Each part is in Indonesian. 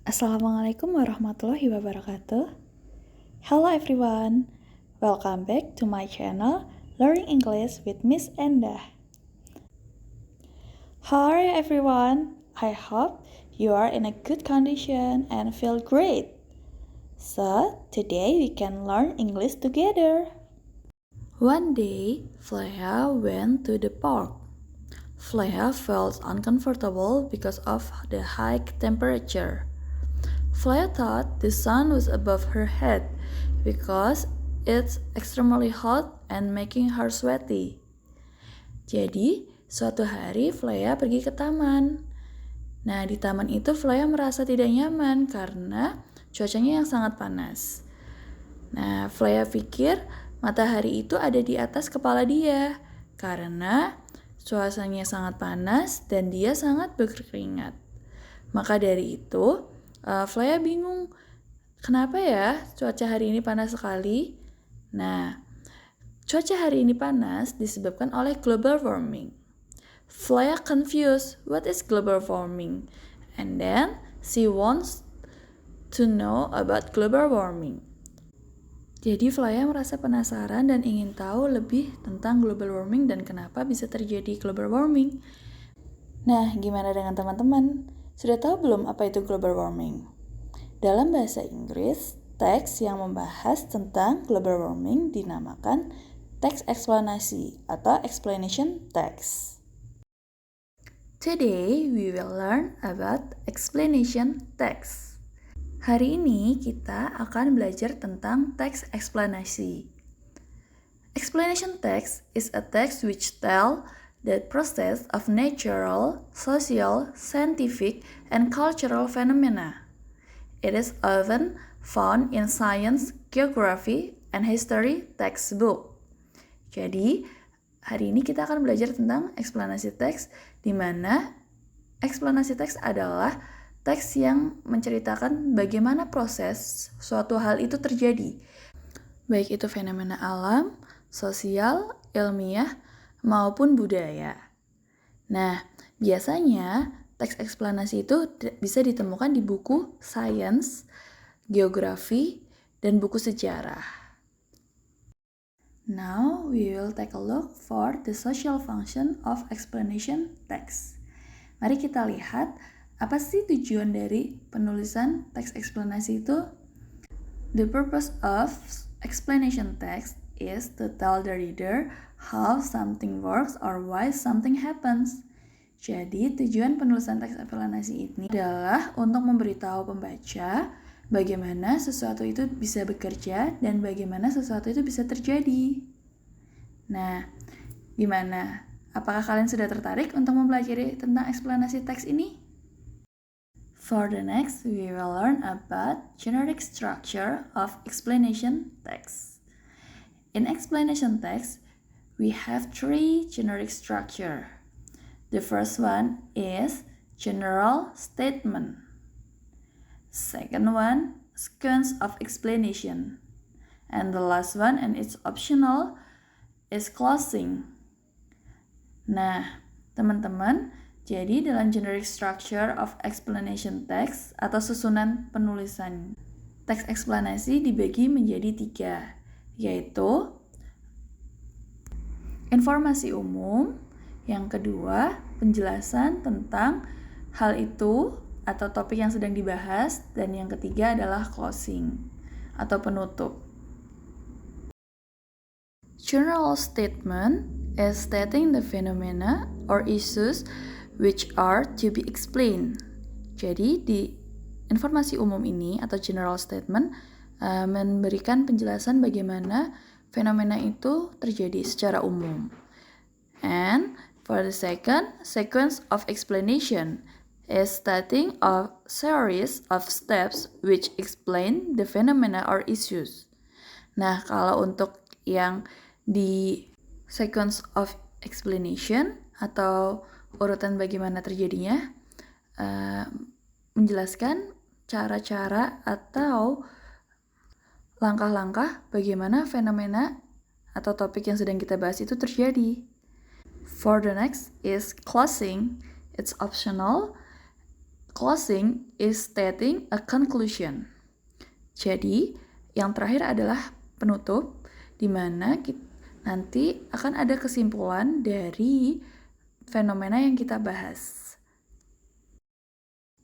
Assalamualaikum warahmatullahi wabarakatuh. Hello everyone, welcome back to my channel Learning English with Miss Endah. Hi everyone, I hope you are in a good condition and feel great. So, today we can learn English together. One day, Flea went to the park. Flea felt uncomfortable because of the high temperature. Flea thought the sun was above her head because it's extremely hot and making her sweaty. Jadi, suatu hari Flea pergi ke taman. Nah, di taman itu Flea merasa tidak nyaman karena cuacanya yang sangat panas. Nah, Flea pikir matahari itu ada di atas kepala dia karena suasananya sangat panas dan dia sangat berkeringat. Maka dari itu, Flea bingung, kenapa ya cuaca hari ini panas sekali? Nah, cuaca hari ini panas disebabkan oleh global warming. Flea confused, what is global warming? And then, she wants to know about global warming. Jadi Flea merasa penasaran dan ingin tahu lebih tentang global warming dan kenapa bisa terjadi global warming. Nah, gimana dengan teman-teman? Sudah tahu belum apa itu global warming? Dalam bahasa Inggris, teks yang membahas tentang global warming dinamakan teks eksplanasi atau explanation text. Today, we will learn about explanation text. Hari ini kita akan belajar tentang teks eksplanasi. Explanation text is a text which tell the process of natural, social, scientific, and cultural phenomena. It is often found in science, geography, and history textbook. Jadi, hari ini kita akan belajar tentang eksplanasi teks, di mana eksplanasi teks adalah teks yang menceritakan bagaimana proses suatu hal itu terjadi, baik itu fenomena alam, sosial, ilmiah, maupun budaya. Nah, biasanya teks eksplanasi itu bisa ditemukan di buku sains, geografi, dan buku sejarah. Now, we will take a look for the social function of explanation text. Mari kita lihat apa sih tujuan dari penulisan teks eksplanasi itu. The purpose of explanation text is to tell the reader how something works or why something happens. Jadi, tujuan penulisan teks eksplanasi ini adalah untuk memberitahu pembaca bagaimana sesuatu itu bisa bekerja dan bagaimana sesuatu itu bisa terjadi. Nah, gimana? Apakah kalian sudah tertarik untuk mempelajari tentang eksplanasi teks ini? For the next, we will learn about generic structure of explanation text. In explanation text, we have three generic structure. The first one is general statement. Second one, sequence of explanation. And the last one, and it's optional, is closing. Nah, teman-teman, jadi dalam generic structure of explanation text atau susunan penulisan teks eksplanasi dibagi menjadi 3, yaitu informasi umum, yang kedua penjelasan tentang hal itu atau topik yang sedang dibahas, dan yang ketiga adalah closing atau penutup. General statement is stating the phenomena or issues which are to be explained. Jadi di informasi umum ini atau general statement memberikan penjelasan bagaimana fenomena itu terjadi secara umum. And for the second, sequence of explanation is stating a series of steps which explain the phenomena or issues. Nah, kalau untuk yang di sequence of explanation atau urutan bagaimana terjadinya, menjelaskan cara-cara atau langkah-langkah bagaimana fenomena atau topik yang sedang kita bahas itu terjadi. For the next is closing. It's optional. Closing is stating a conclusion. Jadi, yang terakhir adalah penutup, di mana nanti akan ada kesimpulan dari fenomena yang kita bahas.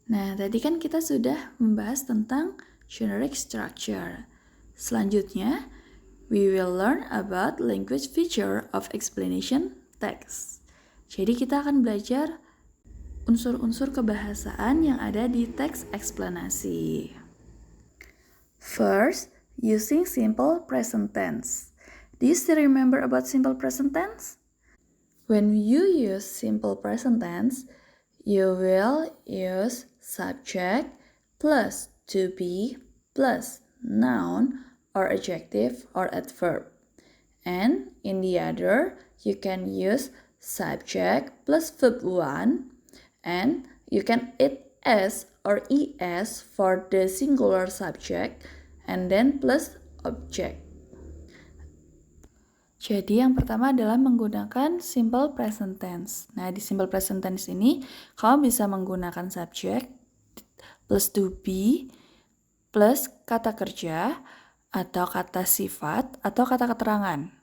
Nah, tadi kan kita sudah membahas tentang generic structure. Selanjutnya, we will learn about language feature of explanation text. Jadi kita akan belajar unsur-unsur kebahasaan yang ada di teks eksplanasi. First, using simple present tense. Do you still remember about simple present tense? When you use simple present tense, you will use subject plus to be plus noun or adjective or adverb. And in the other, you can use subject plus verb 1, and you can add s or es for the singular subject and then plus object. Jadi yang pertama adalah menggunakan simple present tense. Nah, di simple present tense ini kamu bisa menggunakan subject plus to be plus kata kerja atau kata sifat atau kata keterangan.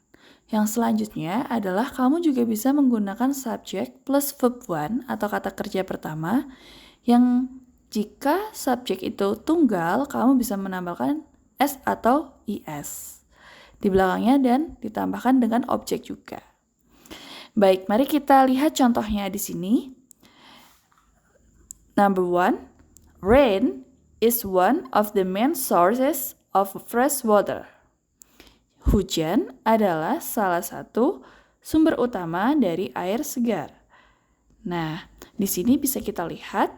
Yang selanjutnya adalah kamu juga bisa menggunakan subject plus verb 1 atau kata kerja pertama, yang jika subjek itu tunggal, kamu bisa menambahkan s atau is di belakangnya dan ditambahkan dengan objek juga. Baik, mari kita lihat contohnya di sini. Number 1, rain is one of the main sources of fresh water. Hujan adalah salah satu sumber utama dari air segar. Nah, di sini bisa kita lihat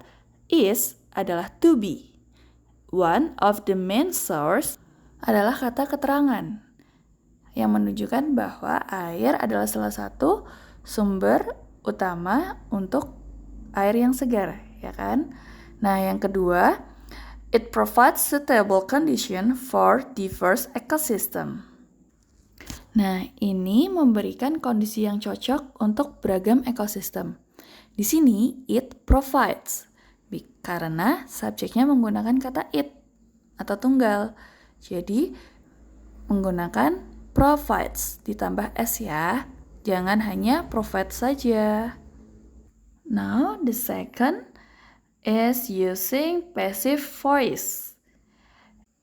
is adalah to be. One of the main source adalah kata keterangan yang menunjukkan bahwa air adalah salah satu sumber utama untuk air yang segar, ya kan? Nah, yang kedua, it provides suitable condition for diverse ecosystem. Nah, ini memberikan kondisi yang cocok untuk beragam ekosistem. Di sini, it provides, karena subjeknya menggunakan kata it atau tunggal. Jadi, menggunakan provides ditambah s ya, jangan hanya provide saja. Now, the second is using passive voice.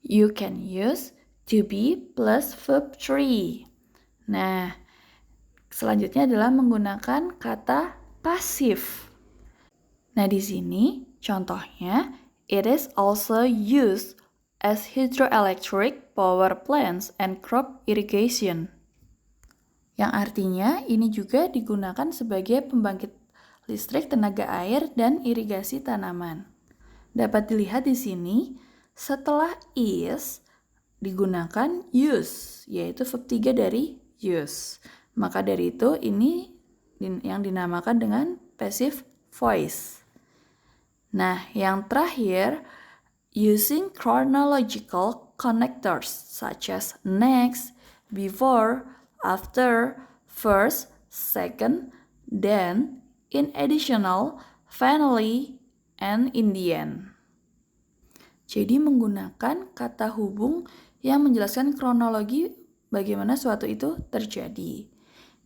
You can use to be plus verb 3. Nah, selanjutnya adalah menggunakan kata pasif. Nah, di sini contohnya, it is also used as hydroelectric power plants and crop irrigation. Yang artinya ini juga digunakan sebagai pembangkit listrik tenaga air dan irigasi tanaman. Dapat dilihat di sini, setelah is digunakan use, yaitu verb 3 dari use. Maka dari itu ini yang dinamakan dengan passive voice. Nah, yang terakhir, using chronological connectors such as next, before, after, first, second, then, in additional, finally, and in the end. Jadi menggunakan kata hubung yang menjelaskan kronologi bagaimana suatu itu terjadi.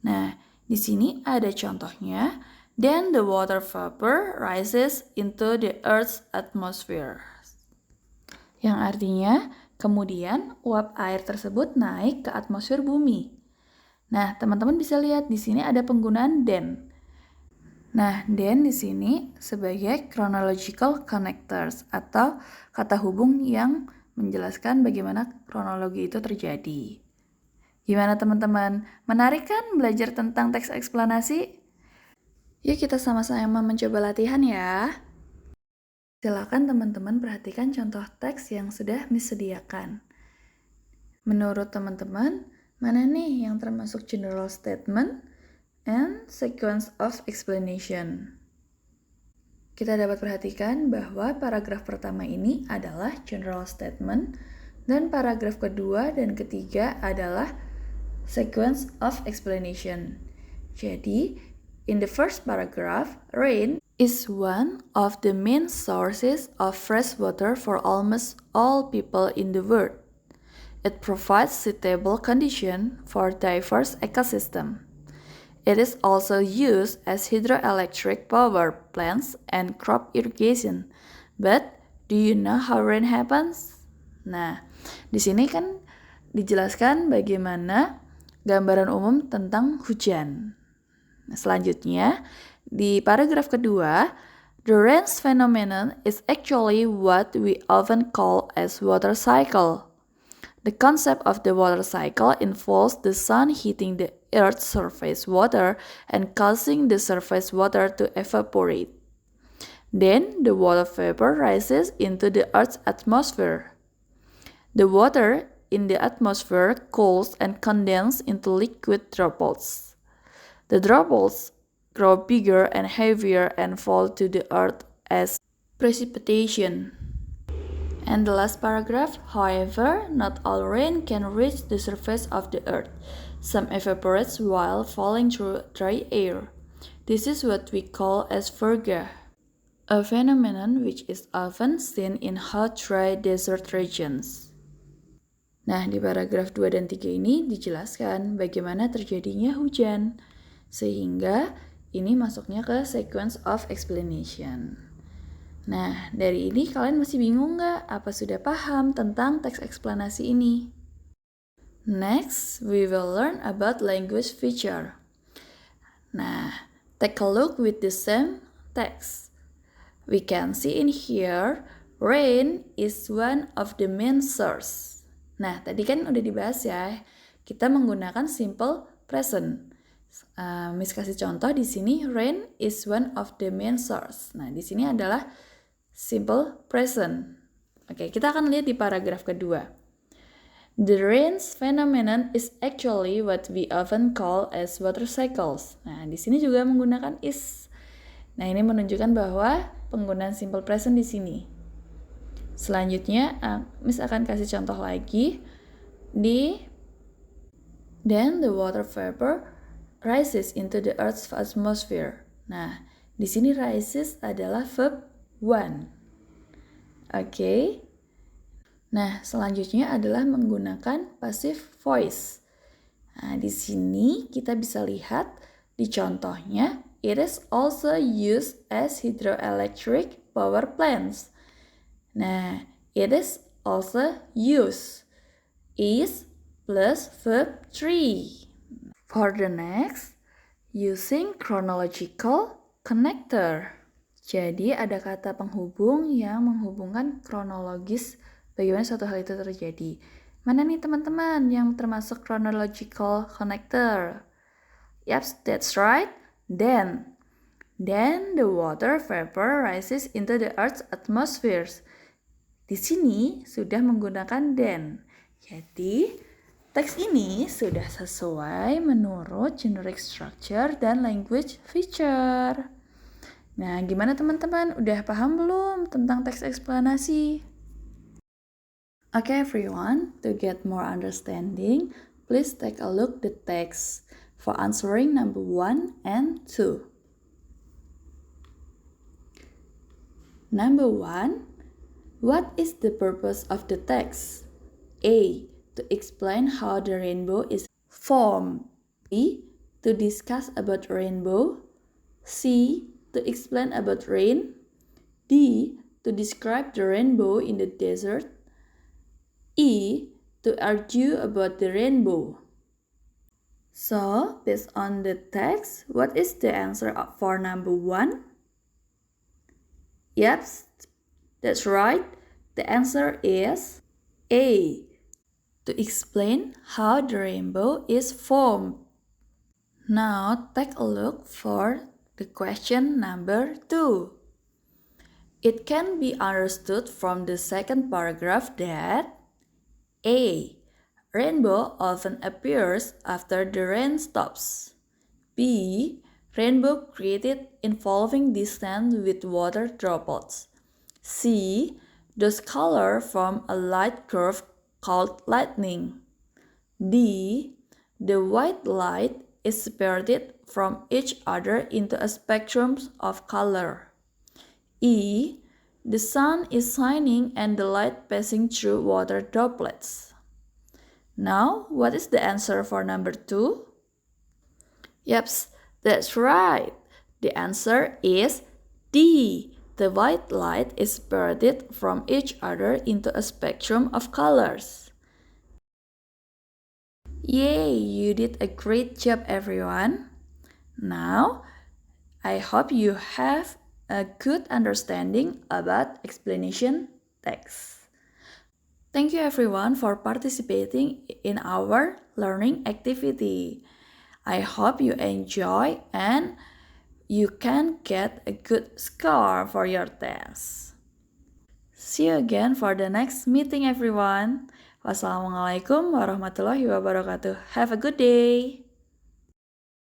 Nah, di sini ada contohnya. Then the water vapor rises into the Earth's atmosphere. Yang artinya, kemudian uap air tersebut naik ke atmosfer bumi. Nah, teman-teman bisa lihat di sini ada penggunaan then. Nah, then di sini sebagai chronological connectors atau kata hubung yang menjelaskan bagaimana kronologi itu terjadi. Gimana teman-teman? Menarik kan belajar tentang teks eksplanasi? Yuk kita sama-sama mencoba latihan ya. Silakan teman-teman perhatikan contoh teks yang sudah disediakan. Menurut teman-teman, mana nih yang termasuk general statement and sequence of explanation? Kita dapat perhatikan bahwa paragraf pertama ini adalah general statement dan paragraf kedua dan ketiga adalah sequence of explanation. Jadi, in the first paragraph, rain is one of the main sources of fresh water for almost all people in the world. It provides suitable conditions for diverse ecosystems. It is also used as hydroelectric power plants and crop irrigation. But do you know how rain happens? Nah, di sini kan dijelaskan bagaimana gambaran umum tentang hujan. Nah, selanjutnya, di paragraf kedua, the rain's phenomenon is actually what we often call as water cycle. The concept of the water cycle involves the sun hitting the Earth's surface water and causing the surface water to evaporate. Then the water vapor rises into the Earth's atmosphere. The water in the atmosphere cools and condenses into liquid droplets. The droplets grow bigger and heavier and fall to the earth as precipitation. And the last paragraph, however, not all rain can reach the surface of the earth. Some evaporates while falling through dry air. This is what we call as virga, a phenomenon which is often seen in hot, dry desert regions. Nah, di paragraf 2 dan 3 ini dijelaskan bagaimana terjadinya hujan, sehingga ini masuknya ke sequence of explanation. Nah, dari ini kalian masih bingung nggak? Apa sudah paham tentang teks eksplanasi ini? Next, we will learn about language feature. Nah, take a look with the same text. We can see in here, rain is one of the main source. Nah, tadi kan udah dibahas ya, kita menggunakan simple present. Miss kasih contoh di sini, rain is one of the main source. Nah, di sini adalah simple present. Oke, kita akan lihat di paragraf kedua. The rain's phenomenon is actually what we often call as water cycles. Nah, di sini juga menggunakan is. Nah, ini menunjukkan bahwa penggunaan simple present di sini. Selanjutnya, Miss akan kasih contoh lagi di then the water vapor rises into the Earth's atmosphere. Nah, di sini rises adalah verb 1. Oke. Nah, selanjutnya adalah menggunakan passive voice. Nah, di sini kita bisa lihat di contohnya, it is also used as hydroelectric power plants. Nah, it is also used is plus verb 3. For the next, using chronological connector. Jadi ada kata penghubung yang menghubungkan kronologis bagaimana suatu hal itu terjadi. Mana nih teman-teman yang termasuk chronological connector? Yep, that's right. Then the water vapor rises into the Earth's atmosphere. Di sini sudah menggunakan then. Jadi, teks ini sudah sesuai menurut generic structure dan language feature. Nah, gimana teman-teman? Udah paham belum tentang teks eksplanasi? Okay, everyone, to get more understanding, please take a look the text for answering number 1 and 2. Number 1, what is the purpose of the text? A. To explain how the rainbow is formed. B. To discuss about rainbow. C. To explain about rain. D. To describe the rainbow in the desert. E. To argue about the rainbow. So, based on the text, what is the answer for number 1? Yep, that's right. The answer is A. To explain how the rainbow is formed. Now, take a look for the question number 2. It can be understood from the second paragraph that A. Rainbow often appears after the rain stops. B. Rainbow created involving distance with water droplets. C. Those colors form a light curve called lightning. D. The white light is separated from each other into a spectrum of color. E. The sun is shining and the light passing through water droplets. Now, what is the answer for number 2? Yep, that's right. The answer is D. The white light is separated from each other into a spectrum of colors. Yay, you did a great job, everyone. Now, I hope you have a good understanding about explanation text. Thank you everyone for participating in our learning activity. I hope you enjoy and you can get a good score for your test. See you again for the next meeting everyone. Wassalamualaikum warahmatullahi wabarakatuh. Have a good day.